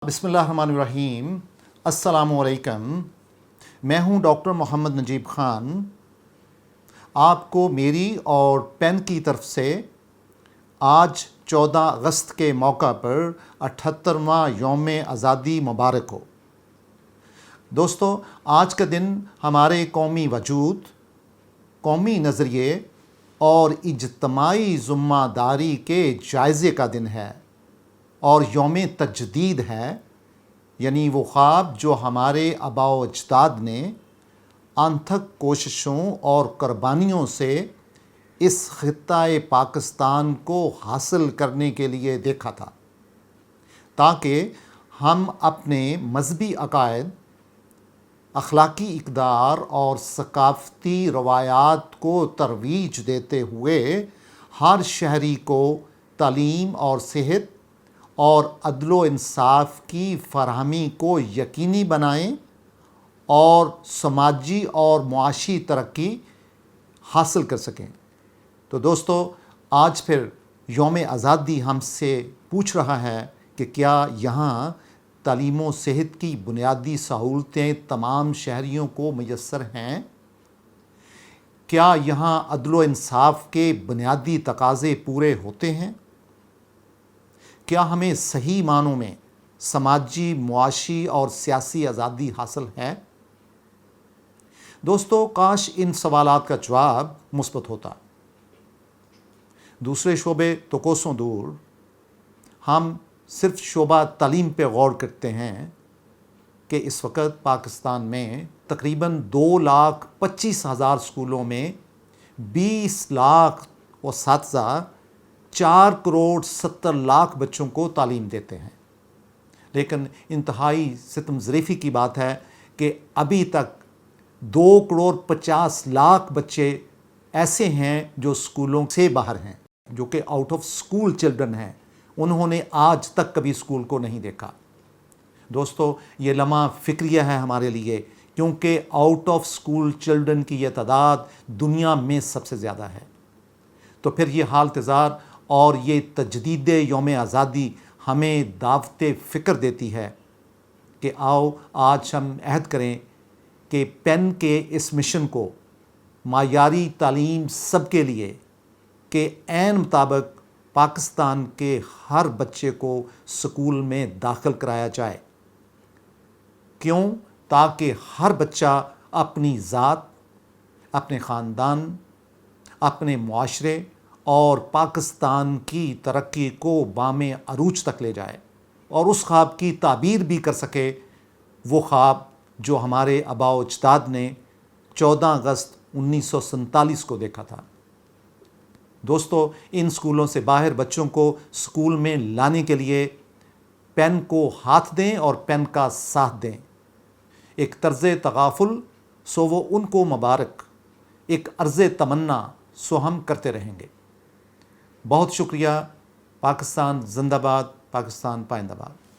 बिस्मिल्लाहिर्रहमानिर्रहीम। अस्सलामुअलैकुम। मैं हूं डॉक्टर मोहम्मद नजीब ख़ान। आपको मेरी और पेन की तरफ से आज 14 अगस्त के मौका पर 78वां यौम आज़ादी मुबारक हो। दोस्तों, आज का दिन हमारे कौमी वजूद, कौमी नज़रिए और इज्तिमाई ज़िम्मेदारी के जायज़े का दिन है और यौम तजदीद है, यानी वो ख्वाब जो हमारे आबाओ अजदाद ने अनथक कोशिशों और कुर्बानियों से इस खित्ता-ए पाकिस्तान को हासिल करने के लिए देखा था, ताकि हम अपने मजहबी अकायद, अखलाकी इक़दार और सकाफ़ती रवायात को तरवीज देते हुए हर शहरी को तालीम और सेहत और अदलो इंसाफ की फराहमी को यकीनी बनाएं और समाजी और मुआशी तरक्की हासिल कर सकें। तो दोस्तों, आज फिर यौम आज़ादी हमसे पूछ रहा है कि क्या यहाँ तालीम व सेहत की बुनियादी सहूलतें तमाम शहरियों को मैसर हैं? क्या यहाँ अदलो इंसाफ के बुनियादी तकाज़े पूरे होते हैं? क्या हमें सही मानों में समाजी, मुआशी और सियासी आज़ादी हासिल है? दोस्तों, काश इन सवालात का जवाब मुस्बत होता। दूसरे शोबे तो कोसों दूर, हम सिर्फ शोबा तालीम पे गौर करते हैं कि इस वक्त पाकिस्तान में तकरीबन 2,25,000 स्कूलों में 20 लाख व 4,70,00,000 बच्चों को तालीम देते हैं। लेकिन इंतहाई सितमज़रीफ़ी की बात है कि अभी तक 2,50,00,000 बच्चे ऐसे हैं जो स्कूलों से बाहर हैं, जो कि आउट ऑफ स्कूल चिल्ड्रन हैं। उन्होंने आज तक कभी स्कूल को नहीं देखा। दोस्तों, ये लम्हा फ़िक्रिया है हमारे लिए, क्योंकि आउट ऑफ स्कूल चिल्ड्रन की यह तादाद दुनिया में सबसे ज़्यादा है। तो फिर ये हाल तज़ार और ये तजदीद यौम आज़ादी हमें दावत फ़िक्र देती है कि आओ आज हम अहद करें कि पेन के इस मिशन को मायारी तालीम सबके लिए के ऐन मुताबिक पाकिस्तान के हर बच्चे को स्कूल में दाखिल कराया जाए। क्यों? ताकि हर बच्चा अपनी ज़ात, अपने ख़ानदान, अपने मुआशरे और पाकिस्तान की तरक्की को बामे अरूज तक ले जाए और उस ख्वाब की ताबीर भी कर सके, वो ख्वाब जो हमारे आबाओ अजदाद ने 14 अगस्त 1947 को देखा था। दोस्तों, इन स्कूलों से बाहर बच्चों को स्कूल में लाने के लिए पेन को हाथ दें और पेन का साथ दें। एक तर्ज़ तगाफुल सो वो उनको मुबारक, एक अर्ज़ तमन्ना सो हम करते रहेंगे। बहुत शुक्रिया। पाकिस्तान जिंदाबाद, पाकिस्तान पाइंदाबाद।